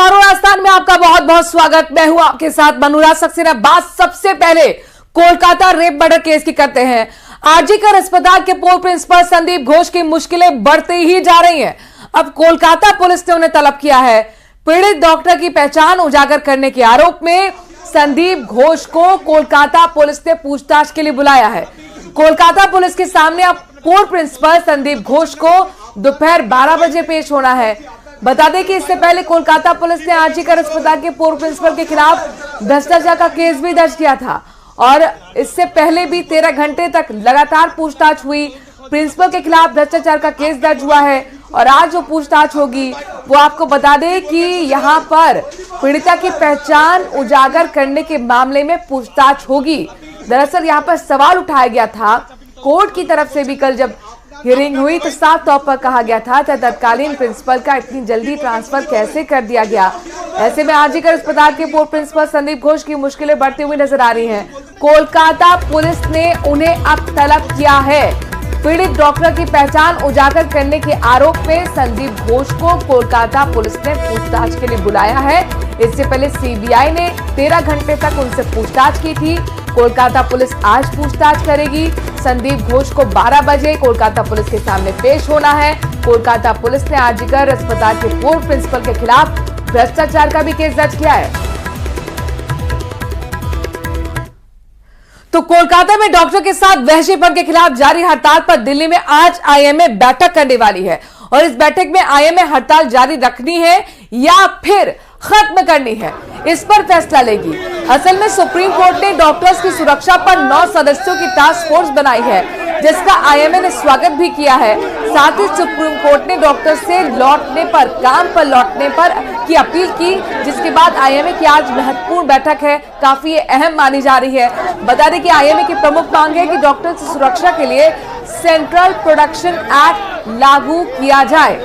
खबरों राजस्थान में आपका बहुत बहुत स्वागत। मैं हूं आपके साथ मनोराज सक्सेना। बात सबसे पहले कोलकाता रेप मर्डर केस की करते हैं। आरजीकर अस्पताल के पूर्व प्रिंसिपल संदीप घोष की मुश्किलें बढ़ती ही जा रही हैं। अब कोलकाता पुलिस ने उन्हें तलब किया है। पीड़ित डॉक्टर की पहचान उजागर करने के आरोप में संदीप घोष को कोलकाता पुलिस ने पूछताछ के लिए बुलाया है। कोलकाता पुलिस के सामने अब पूर्व प्रिंसिपल संदीप घोष को दोपहर 12 बजे पेश होना है। बता दें कि इससे पहले कोलकाता पुलिस ने आरजीकर अस्पताल के पूर्व प्रिंसिपल के खिलाफ भ्रष्टाचार का केस भी दर्ज किया था और इससे पहले भी 13 घंटे तक लगातार पूछताछ हुई। प्रिंसिपल के खिलाफ भ्रष्टाचार का केस दर्ज हुआ है और आज जो पूछताछ होगी वो आपको बता दें कि यहाँ पर पीड़िता की पहचान उजागर करने के मामले में पूछताछ होगी। दरअसल यहाँ पर सवाल उठाया गया था कोर्ट की तरफ से भी। कल जब हियरिंग हुई तो साफ तौर पर कहा गया था तत्कालीन प्रिंसिपल का इतनी जल्दी ट्रांसफर कैसे कर दिया गया। ऐसे में आरजीकर अस्पताल के पूर्व प्रिंसिपल संदीप घोष की मुश्किलें बढ़ती हुई नजर आ रही हैं। कोलकाता पुलिस ने उन्हें अब तलब किया है। पीड़ित डॉक्टर की पहचान उजागर करने के आरोप में संदीप घोष को कोलकाता पुलिस ने पूछताछ के लिए बुलाया है। इससे पहले सीबीआई ने 13 घंटे तक उनसे पूछताछ की थी। कोलकाता पुलिस आज पूछताछ करेगी। संदीप घोष को 12 बजे कोलकाता पुलिस के सामने पेश होना है। कोलकाता पुलिस ने आरजीकर अस्पताल के पूर्व प्रिंसिपल के खिलाफ भ्रष्टाचार का भी केस दर्ज किया है। तो कोलकाता में डॉक्टर के साथ वहशीपन के खिलाफ जारी हड़ताल पर दिल्ली में आज आईएमए बैठक करने वाली है और इस बैठक में आईएमए हड़ताल जारी रखनी है या फिर खत्म करनी है, इस पर फैसला लेगी। असल में सुप्रीम कोर्ट ने डॉक्टर्स की सुरक्षा पर 9 सदस्यों की टास्क फोर्स बनाई है जिसका आईएमए ने स्वागत भी किया है। साथ ही सुप्रीम कोर्ट ने डॉक्टर से काम पर लौटने पर की अपील की, जिसके बाद आईएमए की आज महत्वपूर्ण बैठक है, काफी अहम मानी जा रही है। बता दें कि आईएमए की प्रमुख मांग है कि डॉक्टर की सुरक्षा के लिए सेंट्रल प्रोडक्शन एक्ट लागू किया जाए।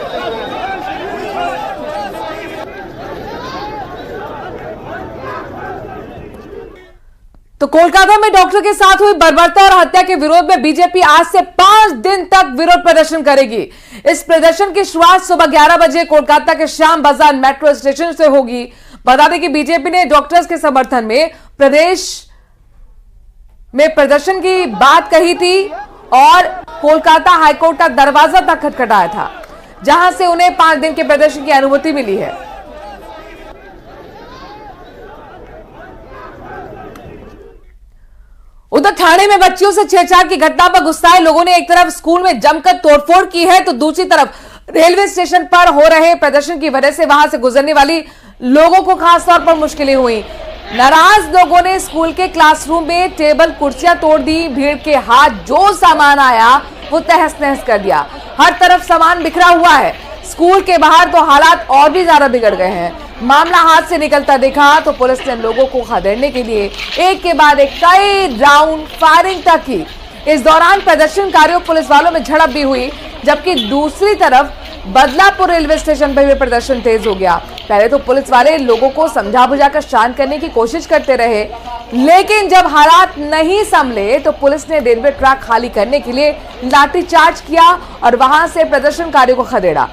तो कोलकाता में डॉक्टर के साथ हुई बर्बरता और हत्या के विरोध में बीजेपी आज से 5 दिन तक विरोध प्रदर्शन करेगी। इस प्रदर्शन की शुरुआत सुबह 11 बजे कोलकाता के श्याम बाजार मेट्रो स्टेशन से होगी। बता दें कि बीजेपी ने डॉक्टर्स के समर्थन में प्रदेश में प्रदर्शन की बात कही थी और कोलकाता हाईकोर्ट का दरवाजा तक खटखटाया था, जहां से उन्हें 5 दिन के प्रदर्शन की अनुमति मिली है। उधर ठाणे में बच्चियों से छेड़छाड़ की घटना पर गुस्साए लोगों ने एक तरफ स्कूल में जमकर तोड़फोड़ की है तो दूसरी तरफ रेलवे स्टेशन पर हो रहे प्रदर्शन की वजह से वहां से गुजरने वाली लोगों को खास तौर पर मुश्किलें हुई। नाराज लोगों ने स्कूल के क्लासरूम में टेबल कुर्सियां तोड़ दी। भीड़ के हाथ जो सामान आया वो तहस नहस कर दिया। हर तरफ सामान बिखरा हुआ है। स्कूल के बाहर तो हालात और भी ज्यादा बिगड़ गए हैं। मामला हाथ से निकलता देखा तो पुलिस ने लोगों को खदेड़ने के लिए एक के बाद एक कई राउंड फायरिंग तक की। इस दौरान प्रदर्शनकारियों पुलिस वालों में झड़प भी हुई, जबकि दूसरी तरफ बदलापुर रेलवे स्टेशन पर भी प्रदर्शन तेज हो गया। पहले तो पुलिस वाले लोगों को समझा बुझाकर शांत करने की कोशिश करते रहे, लेकिन जब हालात नहीं संभले तो पुलिस ने रेलवे ट्रैक खाली करने के लिए लाठीचार्ज किया और वहां से प्रदर्शनकारियों को खदेड़ा।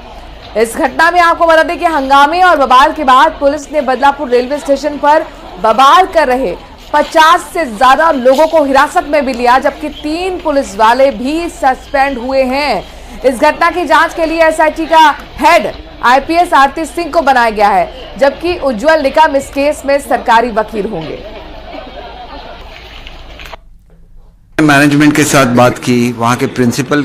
इस घटना में आपको बता दें कि हंगामे और बवाल के बाद पुलिस ने बदलापुर रेलवे स्टेशन पर बवाल कर रहे 50 से ज्यादा लोगों को हिरासत में भी लिया, जबकि 3 पुलिस वाले भी सस्पेंड हुए हैं। इस घटना की जांच के लिए एसआईटी का हेड आईपीएस आरती सिंह को बनाया गया है, जबकि उज्जवल निकम इस केस में सरकारी वकील होंगे। मैनेजमेंट के साथ बात की, वहाँ के प्रिंसिपल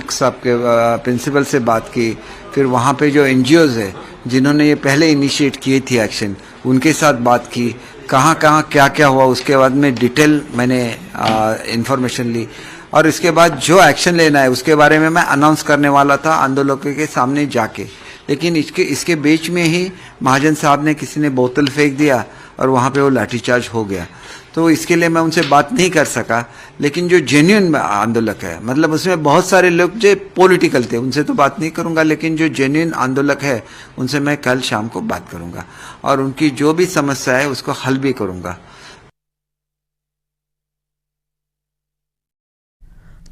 से बात की, फिर वहाँ पे जो एनजीओज है जिन्होंने ये पहले इनिशिएट किए थी एक्शन, उनके साथ बात की, कहाँ क्या क्या हुआ उसके बाद में डिटेल मैंने इंफॉर्मेशन ली और इसके बाद जो एक्शन लेना है उसके बारे में मैं अनाउंस करने वाला था आंदोलकों के सामने जाके, लेकिन इसके बीच में ही महाजन साहब ने किसी ने बोतल फेंक दिया और वहाँ पे वो लाठीचार्ज हो गया। तो इसके लिए मैं उनसे बात नहीं कर सका, लेकिन जो जेन्युइन आंदोलक है, मतलब उसमें बहुत सारे लोग जो पॉलिटिकल थे उनसे तो बात नहीं करूंगा, लेकिन जो जेन्युइन आंदोलक है उनसे मैं कल शाम को बात करूंगा और उनकी जो भी समस्या है उसको हल भी करूंगा।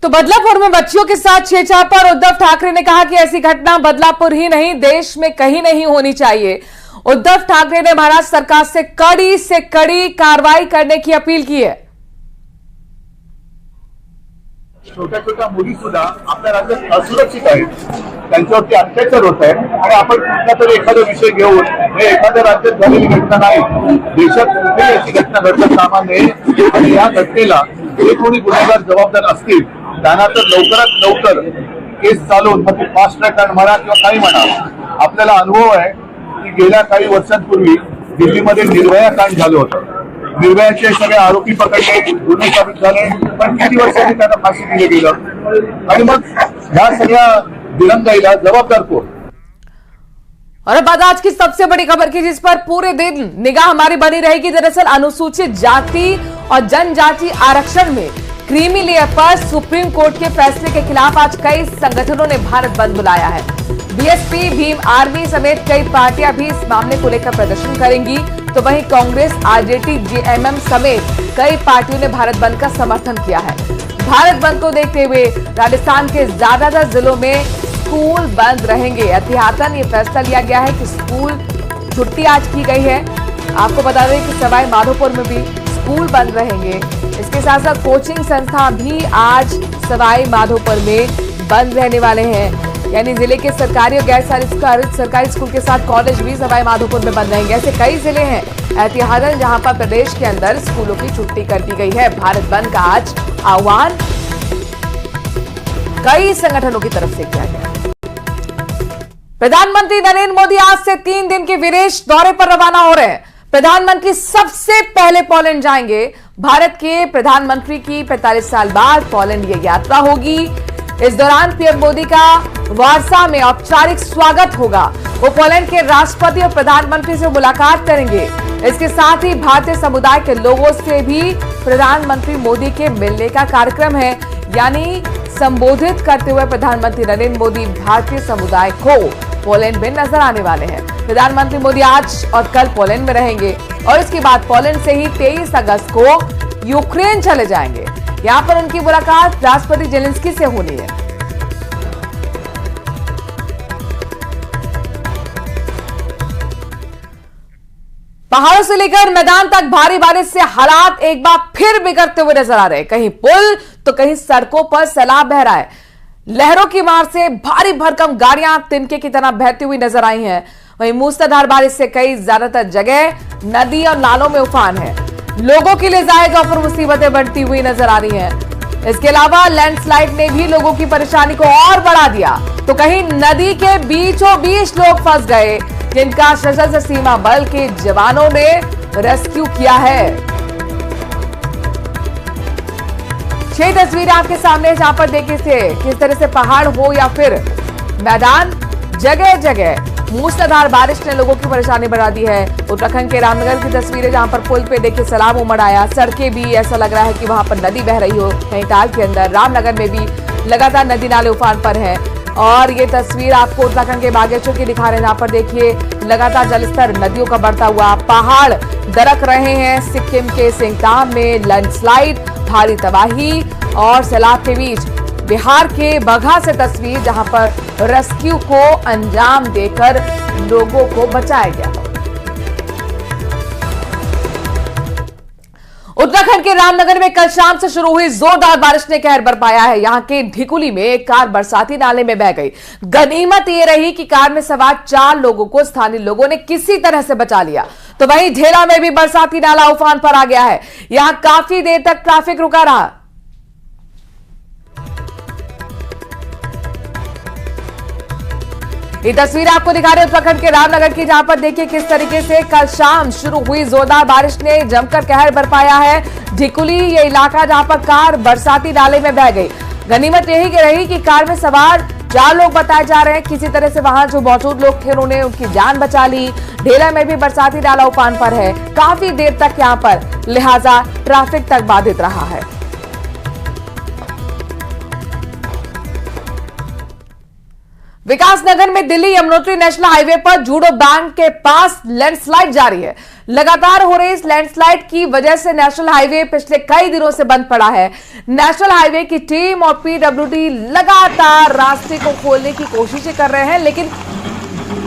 तो बदलापुर में बच्चियों के साथ छेड़छाड़ पर उद्धव ठाकरे ने कहा कि ऐसी घटना बदलापुर ही नहीं देश में कहीं नहीं होनी चाहिए। उद्धव ठाकरे ने महाराष्ट्र सरकार से कड़ी कार्रवाई करने की अपील की है। छोट्या छोट्या मुली सुद्धा आपल्या राज्यात असुरक्षित आहेत, त्यांच्यावरती अत्याचार होत आहे आणि आपण कुठला तरी एखादा विषय घेऊन हे एखाद्या राज्यात झालेली घटना नाही, देशात कुठेही अशी घटना घडता कामा नये आणि या घटनेला जे कोणी गुन्हेगार जबाबदार असतील त्यांना तर लवकरात लवकर केस चालवून मग फास्ट ट्रॅक म्हणा किंवा काही म्हणा. आपल्याला अनुभव आहे की गेल्या काही वर्षांपूर्वी दिल्लीमध्ये निर्भया कांड झालं होतं. निर्भयाचे सगळे आरोपी पकडले, गुन्हे साबित झाले, पण किती वर्षांनी त्यांना फाशी दिलं गेलं आणि मग ह्या सगळ्या दिरंगाईला जबाबदार कोण? और अब बात आज की सबसे बड़ी खबर की, जिस पर पूरे दिन निगाह हमारी बनी रहेगी। दरअसल अनुसूचित जाति और जनजाति आरक्षण में क्रीमी लेयर पर सुप्रीम कोर्ट के फैसले के खिलाफ आज कई संगठनों ने भारत बंद बुलाया है। बीएसपी, भीम आर्मी समेत कई पार्टियां भी इस मामले को लेकर प्रदर्शन करेंगी, तो वहीं कांग्रेस, आरजेडी, जेएमएम समेत कई पार्टियों ने भारत बंद का समर्थन किया है। भारत बंद को देखते हुए राजस्थान के ज्यादातर जिलों में स्कूल बंद रहेंगे। एहतियातन ये फैसला लिया गया है कि स्कूल छुट्टी आज की गई है। आपको बता दें कि सवाई माधोपुर में भी स्कूल बंद रहेंगे। इसके साथ साथ कोचिंग संस्थान भी आज सवाई माधोपुर में बंद रहने वाले हैं। यानी जिले के सरकारी और गैर सरकारी स्कूल के साथ कॉलेज भी सवाई माधोपुर में बंद रहेंगे। ऐसे कई जिले हैं एहतियातन जहां पर प्रदेश के अंदर स्कूलों की छुट्टी कर दी गई है। भारत बंद का आज आह्वान कई संगठनों की तरफ से किया गया। प्रधानमंत्री नरेंद्र मोदी आज से 3 दिन के विदेश दौरे पर रवाना हो रहे हैं। प्रधानमंत्री सबसे पहले पोलैंड जाएंगे। भारत के प्रधानमंत्री की 45 साल बाद पोलैंड ये यात्रा होगी। इस दौरान पीएम मोदी का वार्सा में औपचारिक स्वागत होगा। वो पोलैंड के राष्ट्रपति और प्रधानमंत्री से मुलाकात करेंगे। इसके साथ ही भारतीय समुदाय के लोगों से भी प्रधानमंत्री मोदी के मिलने का कार्यक्रम है। यानी संबोधित करते हुए प्रधानमंत्री नरेंद्र मोदी भारतीय समुदाय को पोलैंड में नजर आने वाले हैं। प्रधानमंत्री मोदी आज और कल पोलैंड में रहेंगे और इसके बाद पोलैंड से ही 23 अगस्त को यूक्रेन चले जाएंगे। यहां पर उनकी मुलाकात राष्ट्रपति जेलेंस्की से होनी है। पहाड़ों से लेकर मैदान तक भारी बारिश से हालात एक बार फिर बिगड़ते हुए नजर आ रहे हैं। कहीं पुल तो कहीं सड़कों पर सैलाब बह रहा है। लहरों की मार से भारी भरकम गाड़ियां तिनके की तरह बहती हुई नजर आई हैं। वहीं मूसलाधार बारिश से कई ज्यादातर जगह नदी और नालों में उफान है। लोगों के लिए जाए तौर पर मुसीबतें बढ़ती हुई नजर आ रही हैं। इसके अलावा लैंडस्लाइड ने भी लोगों की परेशानी को और बढ़ा दिया, तो कहीं नदी के बीचों बीच लोग फंस गए, जिनका सशस्त्र सीमा बल के जवानों ने रेस्क्यू किया है। 6 तस्वीरें आपके सामने, जहां पर देखिए किस तरह से पहाड़ हो या फिर मैदान, जगह जगह मूसलाधार बारिश ने लोगों की परेशानी बढ़ा दी है। उत्तराखंड के रामनगर की तस्वीरें, जहां पर पुल पे देखिए सैलाब उमड़ आया। सड़कें भी ऐसा लग रहा है कि वहां पर नदी बह रही हो। नैनीताल के अंदर रामनगर में भी लगातार नदी नाले उफान पर हैं। और ये तस्वीर आपको उत्तराखंड के बागेश्वर की दिखा रहे हैं, जहां पर देखिए लगातार जलस्तर नदियों का बढ़ता हुआ, पहाड़ दरक रहे हैं। सिक्किम के सिंगताम में लैंडस्लाइड, भारी तबाही और सैलाब के बीच बिहार के बगहा से तस्वीर, जहां पर रेस्क्यू को अंजाम देकर लोगों को बचाया गया। उत्तराखंड के रामनगर में कल शाम से शुरू हुई जोरदार बारिश ने कहर बरपाया है। यहां के ढिकुली में एक कार बरसाती नाले में बह गई। गनीमत ये रही कि कार में सवार 4 लोगों को स्थानीय लोगों ने किसी तरह से बचा लिया। तो वहीं ढेला में भी बरसाती नाला उफान पर आ गया है। यहां काफी देर तक ट्रैफिक रुका रहा। ये तस्वीर आपको दिखा रहे हैं उत्तराखंड के रामनगर की, जहां पर देखिए किस तरीके से कल शाम शुरू हुई जोरदार बारिश ने जमकर कहर बरपाया है। ढिकुली ये इलाका, जहां पर कार बरसाती नाले में बह गई। गनीमत यही रही कि कार में सवार 4 लोग बताए जा रहे हैं। किसी तरह से वहां जो मौजूद लोग थे उन्होंने उनकी जान बचा ली। ढेला में भी बरसाती नाला उफान पर है। काफी देर तक यहां पर लिहाजा ट्रैफिक तक बाधित रहा है। विकासनगर में दिल्ली यमुनोत्री नेशनल हाईवे पर जूडो बैंक के पास लैंडस्लाइड जारी है। लगातार हो रही इस लैंडस्लाइड की वजह से नेशनल हाईवे पिछले कई दिनों से बंद पड़ा है। नेशनल हाईवे की टीम और पीडब्ल्यूडी लगातार रास्ते को खोलने की कोशिशें कर रहे हैं, लेकिन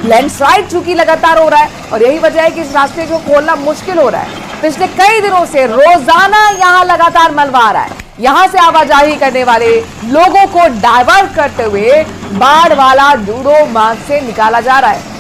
लैंडस्लाइड चूंकि लगातार हो रहा है और यही वजह है कि इस रास्ते को खोलना मुश्किल हो रहा है। पिछले कई दिनों से रोजाना यहां लगातार मलबा आ रहा है। यहां से आवाजाही करने वाले लोगों को डाइवर्ट करते हुए बाढ़ वाला जूडो मार्ग से निकाला जा रहा है।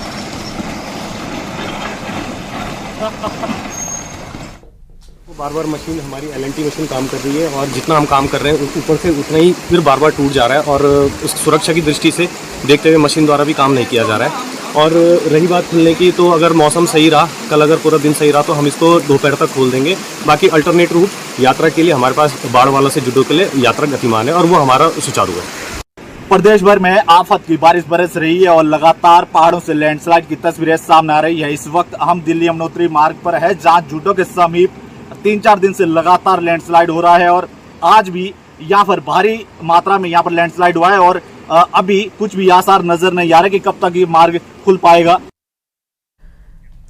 बार बार मशीन हमारी LNT मशीन काम कर रही है और जितना हम काम कर रहे हैं ऊपर से उतना ही फिर बार बार टूट जा रहा है और उस सुरक्षा की दृष्टि से देखते हुए मशीन द्वारा भी काम नहीं किया जा रहा है। और रही बात खुलने की, तो अगर मौसम सही रहा, कल अगर पूरा दिन सही रहा तो हम इसको दोपहर तक खोल देंगे। बाकी अल्टरनेट रूट यात्रा के लिए हमारे पास बाढ़ वाला से जुडो के लिए यात्रा गतिमान है और वो हमारा सुचारू है। प्रदेश भर में आफत की बारिश बरस रही है और लगातार पहाड़ों से लैंडस्लाइड की तस्वीरें सामने आ रही है। इस वक्त हम दिल्ली यमुनोत्री मार्ग पर है, जहां जूडो के समीप 3-4 दिन से लगातार लैंडस्लाइड हो रहा है और आज भी यहाँ पर भारी मात्रा में यहाँ पर लैंडस्लाइड हुआ है और अभी कुछ भी आसार नजर नहीं आ रहे कि कब तक ये मार्ग खुल पाएगा।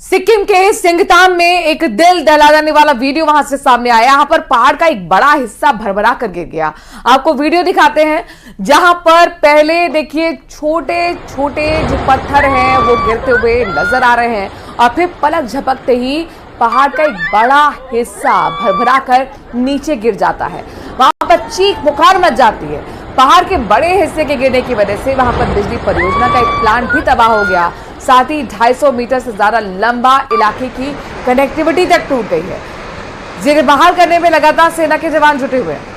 सिक्किम के सिंगताम में एक दिल दहला देने वाला वीडियो वहां से सामने आया। यहां पर पहाड़ का एक बड़ा हिस्सा भरभरा कर गिर गया। आपको वीडियो दिखाते हैं, जहां पर पहले देखिए छोटे छोटे जो पत्थर हैं वो गिरते हुए नजर आ रहे हैं और फिर पलक झपकते ही पहाड़ का एक बड़ा हिस्सा भरभरा कर नीचे गिर जाता है। वहां पर चीख पुकार मच जाती है। पहाड़ के बड़े हिस्से के गिरने की वजह से वहां पर बिजली परियोजना का एक प्लांट भी तबाह हो गया। साथ ही 250 मीटर से ज्यादा लंबा इलाके की कनेक्टिविटी तक टूट गई है। जिसे बहाल करने में लगातार सेना के जवान जुटे हुए हैं।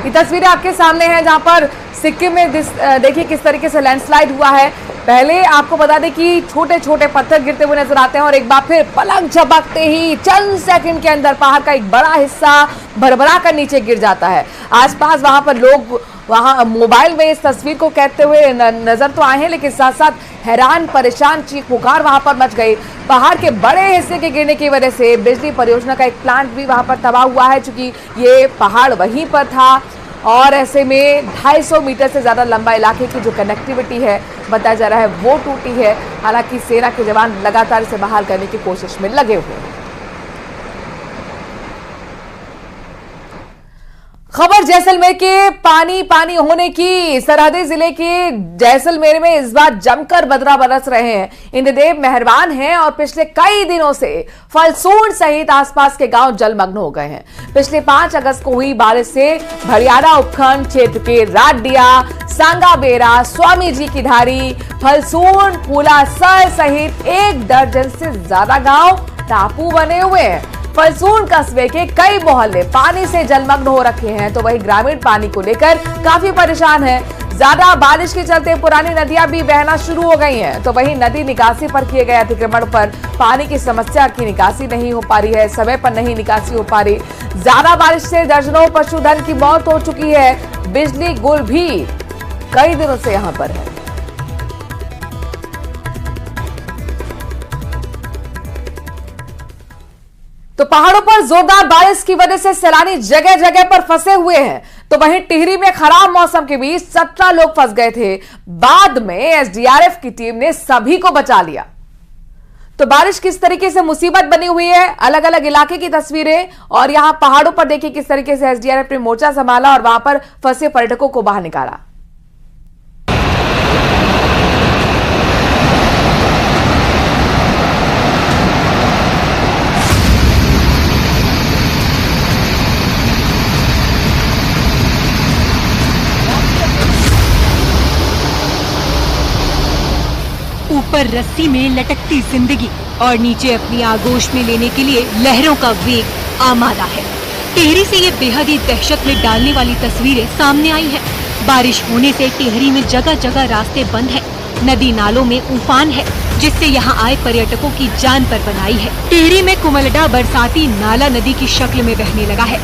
ये तस्वीरें आपके सामने हैं, जहां पर सिक्किम में देखिए किस तरीके से लैंडस्लाइड हुआ है। पहले आपको बता दें कि छोटे छोटे पत्थर गिरते हुए नजर आते हैं और एक बार फिर पलक झपकते ही चंद सेकंड के अंदर पहाड़ का एक बड़ा हिस्सा भरभरा कर नीचे गिर जाता है। आसपास वहां पर लोग वहां मोबाइल में इस तस्वीर को कहते हुए नजर तो आए हैं, लेकिन साथ साथ हैरान परेशान चीख पुकार वहां पर मच गई। पहाड़ के बड़े हिस्से के गिरने की वजह से बिजली परियोजना का एक प्लांट भी वहां पर तबाह हुआ है, चूंकि ये पहाड़ वहीं पर था और ऐसे में 250 मीटर से ज्यादा लंबा इलाके की जो कनेक्टिविटी है बताया जा रहा है वो टूटी है। हालांकि सेना के जवान लगातार इसे बहाल करने की कोशिश में लगे हुए हैं। खबर जैसलमेर के पानी पानी होने की। सरहदी जिले के जैसलमेर में इस बार जमकर बदरा बरस रहे हैं। इंद्रदेव मेहरबान हैं और पिछले कई दिनों से फलसून सहित आसपास के गांव जलमग्न हो गए हैं। पिछले 5 अगस्त को हुई बारिश से भड़ियारा उपखंड क्षेत्र के राडिया, सांगाबेरा, स्वामी जी की धारी, फलसून, फूलासर सहित 1 दर्जन से ज्यादा गांव टापू बने हुए हैं। फलसून कस्बे के कई मोहल्ले पानी से जलमग्न हो रखे हैं, तो वहीं ग्रामीण पानी को लेकर काफी परेशान हैं। ज्यादा बारिश के चलते पुरानी नदियां भी बहना शुरू हो गई हैं, तो वहीं नदी निकासी पर किए गए अतिक्रमण पर पानी की समस्या की निकासी नहीं हो पा रही है, समय पर नहीं निकासी हो पा रही। ज्यादा बारिश से दर्जनों पशुधन की मौत हो चुकी है। बिजली गुल भी कई दिनों से यहां पर है। तो पहाड़ों पर जोरदार बारिश की वजह से सैलानी जगह जगह पर फंसे हुए हैं, तो वहीं टिहरी में खराब मौसम के बीच 17 लोग फंस गए थे। बाद में एसडीआरएफ की टीम ने सभी को बचा लिया। तो बारिश किस तरीके से मुसीबत बनी हुई है, अलग अलग इलाके की तस्वीरें, और यहां पहाड़ों पर देखिए किस तरीके से एसडीआरएफ ने मोर्चा संभाला और वहां पर फंसे पर्यटकों को बाहर निकाला। ऊपर रस्सी में लटकती जिंदगी और नीचे अपनी आगोश में लेने के लिए लहरों का वेग आमादा है। टिहरी से ये बेहद ही दहशत में डालने वाली तस्वीरें सामने आई हैं। बारिश होने से टिहरी में जगह जगह रास्ते बंद हैं। नदी नालों में उफान है, जिससे यहाँ आए पर्यटकों की जान पर बनाई है। टिहरी में कुमलडा बरसाती नाला नदी की शक्ल में बहने लगा है,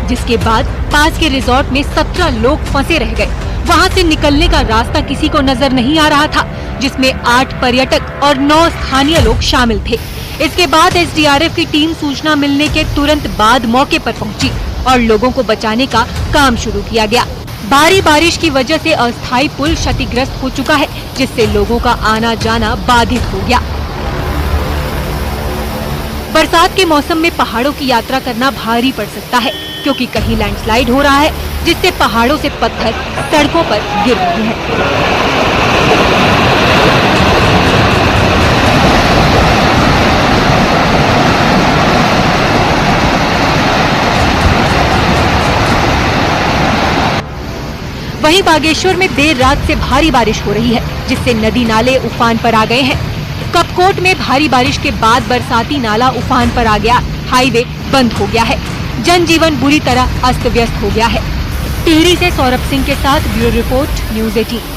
जिसके बाद पास के रिजॉर्ट में 17 लोग फंसे रह गए। वहां से निकलने का रास्ता किसी को नजर नहीं आ रहा था, जिसमें 8 पर्यटक और 9 स्थानीय लोग शामिल थे। इसके बाद एसडीआरएफ की टीम सूचना मिलने के तुरंत बाद मौके पर पहुंची और लोगों को बचाने का काम शुरू किया गया। भारी बारिश की वजह से अस्थायी पुल क्षतिग्रस्त हो चुका है, जिससे लोगों का आना जाना बाधित हो गया। बरसात के मौसम में पहाड़ों की यात्रा करना भारी पड़ सकता है। क्योंकि कहीं लैंडस्लाइड हो रहा है, जिससे पहाड़ों से पत्थर सड़कों पर गिर रहे हैं। वहीं बागेश्वर में देर रात से भारी बारिश हो रही है, जिससे नदी नाले उफान पर आ गए हैं। कपकोट में भारी बारिश के बाद बरसाती नाला उफान पर आ गया, हाईवे बंद हो गया है, जनजीवन बुरी तरह अस्त व्यस्त हो गया है। टिहरी से सौरभ सिंह के साथ ब्यूरो रिपोर्ट, न्यूज़ 18।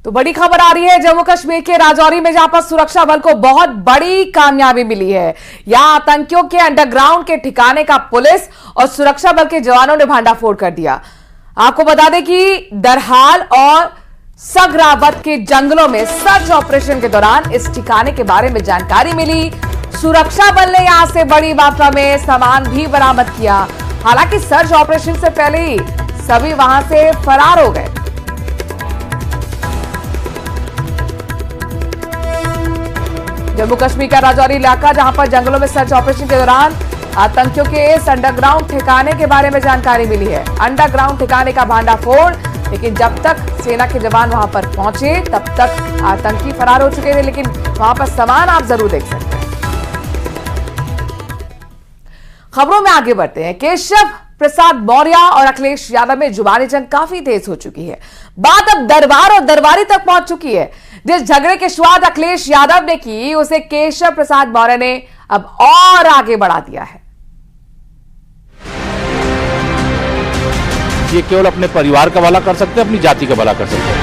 तो बड़ी खबर आ रही है जम्मू कश्मीर के राजौरी में, जहां पर सुरक्षा बल को बहुत बड़ी कामयाबी मिली है। यहां आतंकियों के अंडरग्राउंड के ठिकाने का पुलिस और सुरक्षा बल के जवानों ने भांडाफोड़ कर दिया। आपको बता दें कि दरहाल और सगरावत के जंगलों में सर्च ऑपरेशन के दौरान इस ठिकाने के बारे में जानकारी मिली। सुरक्षा बल ने यहां से बड़ी मात्रा में सामान भी बरामद किया। हालांकि सर्च ऑपरेशन से पहले ही सभी वहां से फरार हो गए। जम्मू कश्मीर का राजौरी इलाका, जहां पर जंगलों में सर्च ऑपरेशन के दौरान आतंकियों के इस अंडरग्राउंड ठिकाने के बारे में जानकारी मिली है। अंडरग्राउंड ठिकाने का भांडाफोड़, लेकिन जब तक सेना के जवान वहां पर पहुंचे तब तक आतंकी फरार हो चुके थे, लेकिन वहां पर सामान आप जरूर देख सकते हैं। खबरों में आगे बढ़ते हैं। केशव प्रसाद मौर्य और अखिलेश यादव में जुबानी जंग काफी तेज हो चुकी है। बात अब दरबार और दरबारी तक पहुंच चुकी है। जिस झगड़े की शुरुआत अखिलेश यादव ने की, उसे केशव प्रसाद मौर्य ने अब और आगे बढ़ा दिया है। ये केवल अपने परिवार का भला कर सकते हैं, अपनी जाति का भला कर सकते हैं।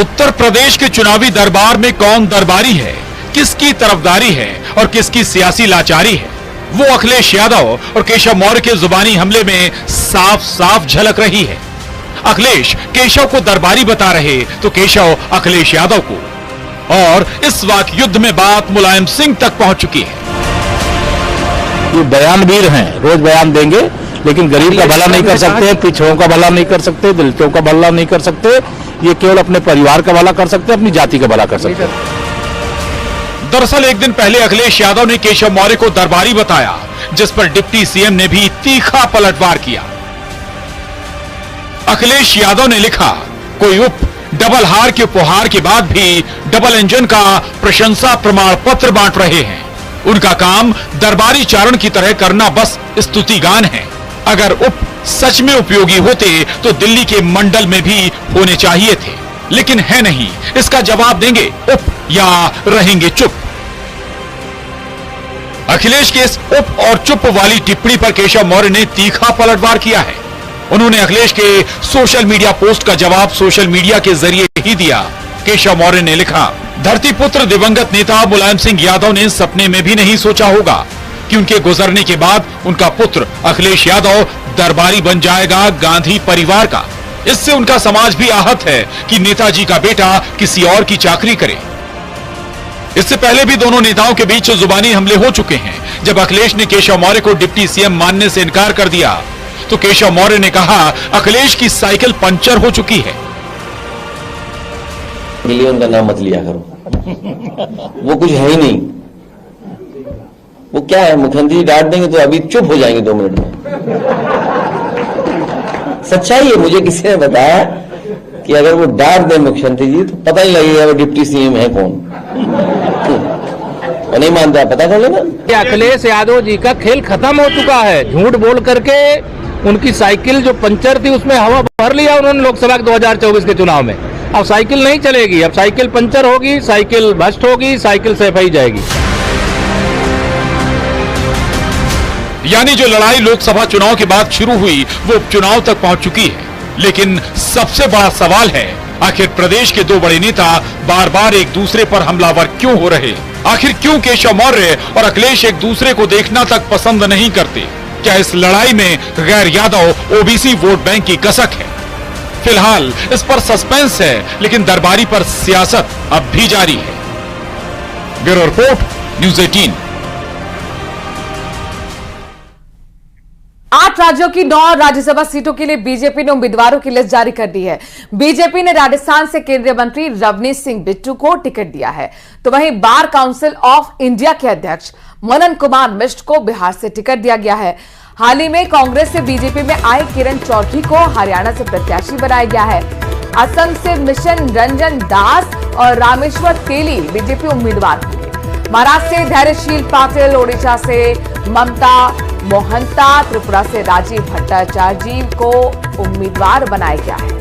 उत्तर प्रदेश के चुनावी दरबार में कौन दरबारी है, किसकी तरफदारी है और किसकी सियासी लाचारी है, वो अखिलेश यादव और केशव मौर्य के जुबानी हमले में साफ साफ झलक रही है। अखिलेश केशव को दरबारी बता रहे तो केशव अखिलेश यादव को, और इस वाक युद्ध में बात मुलायम सिंह तक पहुंच चुकी है। ये बयानवीर हैं, रोज बयान देंगे, लेकिन गरीब का भला नहीं कर सकते, पिछड़ों का भला नहीं कर सकते, दलितों का भला नहीं कर सकते। ये केवल अपने परिवार का भला कर सकते हैं, अपनी जाति का भला कर सकते हैं। दरअसल एक दिन पहले अखिलेश यादव ने केशव मौर्य को दरबारी बताया, जिस पर डिप्टी सीएम ने भी तीखा पलटवार किया। अखिलेश यादव ने लिखा, कोई उप डबल हार के उपहार के बाद भी डबल इंजन का प्रशंसा प्रमाण पत्र बांट रहे हैं। उनका काम दरबारी चारण की तरह करना बस स्तुति गान है। अगर उप सच में उपयोगी होते तो दिल्ली के मंडल में भी होने चाहिए थे, लेकिन है नहीं। इसका जवाब देंगे उप या रहेंगे चुप। अखिलेश के इस उप और चुप वाली टिप्पणी पर केशव मौर्य ने तीखा पलटवार किया है। उन्होंने अखिलेश के सोशल मीडिया पोस्ट का जवाब सोशल मीडिया के जरिए ही दिया। केशव मौर्य ने लिखा, धरतीपुत्र दिवंगत नेता मुलायम सिंह यादव ने सपने में भी नहीं सोचा होगा कि उनके गुजरने के बाद उनका पुत्र अखिलेश यादव दरबारी बन जाएगा गांधी परिवार का। इससे उनका समाज भी आहत है कि नेताजी का बेटा किसी और की चाकरी करे। इससे पहले भी दोनों नेताओं के बीच जुबानी हमले हो चुके हैं। जब अखिलेश ने केशव मौर्य को डिप्टी सीएम मानने से इनकार कर दिया तो केशव मौर्य ने कहा, अखिलेश की साइकिल पंचर हो चुकी है। उनका नाम मत लिया करो, वो कुछ है ही नहीं। वो क्या है, मुख्यमंत्री जी डांट देंगे तो अभी चुप हो जाएंगे 2 मिनट में। सच्चाई है, मुझे किसी ने बताया कि अगर वो डांट दे मुख्यमंत्री जी तो पता ही लगेगा वो डिप्टी सीएम है कौन। वो नहीं मानता, पता कर लेना। अखिलेश यादव जी का खेल खत्म हो चुका है। झूठ बोल करके उनकी साइकिल जो पंचर थी उसमें हवा भर लिया उन्होंने लोकसभा के 2024 के चुनाव में। अब साइकिल नहीं चलेगी, अब साइकिल पंचर होगी, साइकिल भ्रष्ट होगी, साइकिल सफाई जाएगी। यानी जो लड़ाई लोकसभा चुनाव के बाद शुरू हुई वो उपचुनाव तक पहुंच चुकी है। लेकिन सबसे बड़ा सवाल है, आखिर प्रदेश के 2 बड़े नेता बार बार एक दूसरे पर हमलावर क्यों हो रहे? आखिर क्यों केशव मौर्य और अखिलेश एक दूसरे को देखना तक पसंद नहीं करते? क्या इस लड़ाई में गैर यादव ओबीसी वोट बैंक की कसक है? फिलहाल इस पर सस्पेंस है, लेकिन दरबारी पर सियासत अब भी जारी है। Bureau report, news 18। 8 राज्यों की 9 राज्यसभा सीटों के लिए बीजेपी ने उम्मीदवारों की लिस्ट जारी कर दी है। बीजेपी ने राजस्थान से केंद्रीय मंत्री रवनीश सिंह बिट्टू को टिकट दिया है, तो वहीं बार काउंसिल ऑफ इंडिया के अध्यक्ष मनन कुमार मिश्र को बिहार से टिकट दिया गया है। हाल ही में कांग्रेस से बीजेपी में आए किरण चौधरी को हरियाणा से प्रत्याशी बनाया गया है। असम से मिशन रंजन दास और रामेश्वर तेली बीजेपी उम्मीदवार होंगे। महाराष्ट्र से धैर्यशील पाटिल, ओडिशा से ममता मोहंता, त्रिपुरा से राजीव भट्टाचार्य को उम्मीदवार बनाया गया है।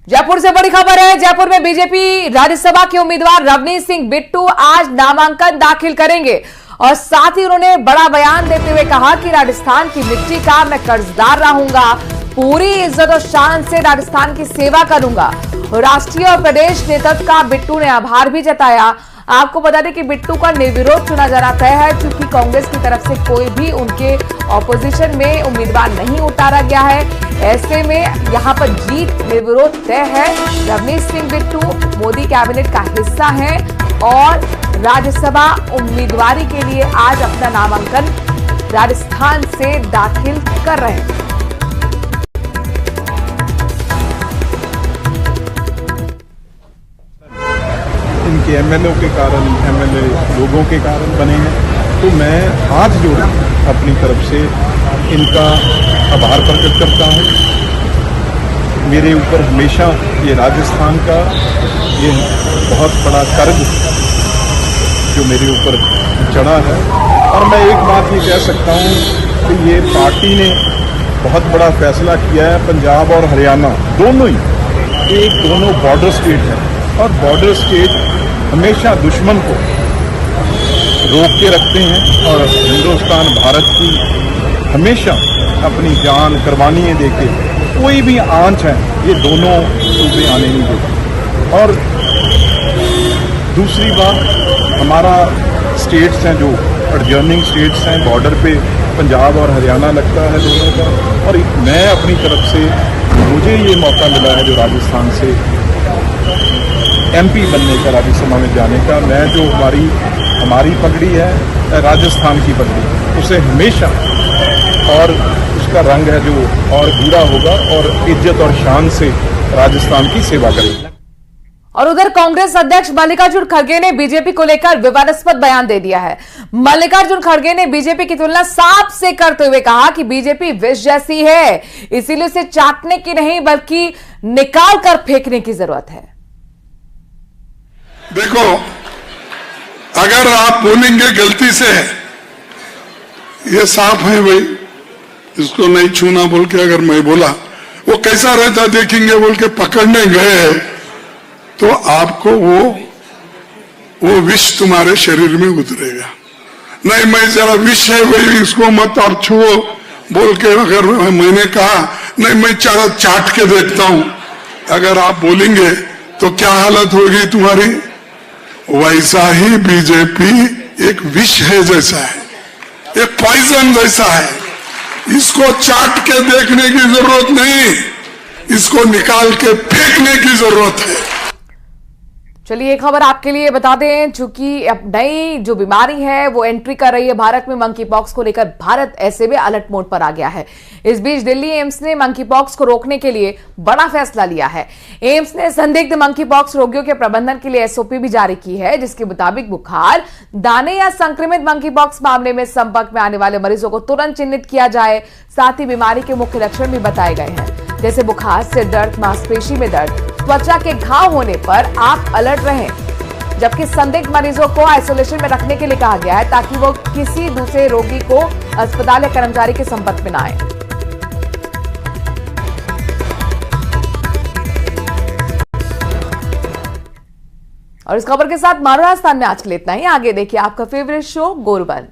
जयपुर से बड़ी खबर है। जयपुर में बीजेपी राज्यसभा के उम्मीदवार रवनीश सिंह बिट्टू आज नामांकन दाखिल करेंगे और साथ ही उन्होंने बड़ा बयान देते हुए कहा कि राजस्थान की मिट्टी का मैं कर्जदार रहूंगा, पूरी इज्जत और शान से राजस्थान की सेवा करूंगा। राष्ट्रीय और प्रदेश नेतृत्व का बिट्टू ने आभार भी जताया। आपको बता दें कि बिट्टू का निर्विरोध चुना जाना तय है, क्योंकि कांग्रेस की तरफ से कोई भी उनके ऑपोजिशन में उम्मीदवार नहीं उतारा गया है। ऐसे में यहां पर जीत निर्विरोध तय है। रवनीश सिंह बिट्टू मोदी कैबिनेट का हिस्सा हैं और राज्यसभा उम्मीदवारी के लिए आज अपना नामांकन राजस्थान से दाखिल कर रहे हैं। इनके एमएलए के कारण, एमएलए लोगों के कारण बने हैं, तो मैं हाथ जोड़ अपनी तरफ से इनका आभार प्रकट करता हूँ। मेरे ऊपर हमेशा ये राजस्थान का ये बहुत बड़ा कर्ज जो मेरे ऊपर चढ़ा है, और मैं एक बात ये कह सकता हूँ कि ये पार्टी ने बहुत बड़ा फैसला किया है। पंजाब और हरियाणा दोनों ही दोनों बॉर्डर स्टेट हैं, और बॉर्डर स्टेट हमेशा दुश्मन को रोक के रखते हैं, और हिंदुस्तान भारत की हमेशा अपनी जान कुर्बानियां देके कोई भी आंच है ये दोनों सूबे आने नहीं देते। और दूसरी बात, हमारा स्टेट्स हैं जो एडजर्निंग स्टेट्स हैं, बॉर्डर पे पंजाब और हरियाणा लगता है दोनों का, और मैं अपनी तरफ से मुझे ये मौका मिला है जो राजस्थान से एमपी बनने का, राज्यसभा में जाने का। मैं जो हमारी पगड़ी है राजस्थान की पगड़ी, उसे हमेशा, और उसका रंग है जो और गूढ़ा होगा, और इज्जत और शान से राजस्थान की सेवा करेगा। और उधर कांग्रेस अध्यक्ष मल्लिकार्जुन खड़गे ने बीजेपी को लेकर विवादास्पद बयान दे दिया है। मल्लिकार्जुन खड़गे ने बीजेपी की तुलना सांप से करते हुए कहा कि बीजेपी विष जैसी है, इसीलिए उसे चाटने की नहीं बल्कि निकाल कर फेंकने की जरूरत है। देखो, अगर आप बोलेंगे गलती से ये सांप है भाई, इसको नहीं छूना बोल के अगर मैं बोला, वो कैसा रहता देखेंगे बोल के पकड़ने गए, तो आपको वो विष तुम्हारे शरीर में उतरेगा। नहीं, मैं जरा विष है भाई, इसको मत आप छुओ बोल के अगर मैंने कहा, नहीं मैं जरा चाट के देखता हूं, अगर आप बोलेंगे तो क्या हालत होगी तुम्हारी? वैसा ही बीजेपी एक विष है जैसा है, एक पॉइजन जैसा है। इसको चाट के देखने की जरूरत नहीं, इसको निकाल के फेंकने की जरूरत है। चलिए एक खबर आपके लिए बता दें, चूंकि अब नई जो बीमारी है वो एंट्री कर रही है भारत में, मंकी पॉक्स को लेकर भारत ऐसे में अलर्ट मोड पर आ गया है। इस बीच दिल्ली एम्स ने मंकी पॉक्स को रोकने के लिए बड़ा फैसला लिया है। एम्स ने संदिग्ध मंकी पॉक्स रोगियों के प्रबंधन के लिए एसओपी भी जारी की है, जिसके मुताबिक बुखार, दाने या संक्रमित मंकी पॉक्स मामले में संपर्क में आने वाले मरीजों को तुरंत चिन्हित किया जाए। साथ ही बीमारी के मुख्य लक्षण भी बताए गए हैं, जैसे बुखार, सिर दर्द, मांसपेशी में दर्द, त्वचा के घाव होने पर आप अलर्ट रहें। जबकि संदिग्ध मरीजों को आइसोलेशन में रखने के लिए कहा गया है, ताकि वो किसी दूसरे रोगी को अस्पताल या कर्मचारी के संपर्क में न आए। और इस खबर के साथ मारो राजस्थान में आज के लिए इतना ही। आगे देखिए आपका फेवरेट शो गोरबन।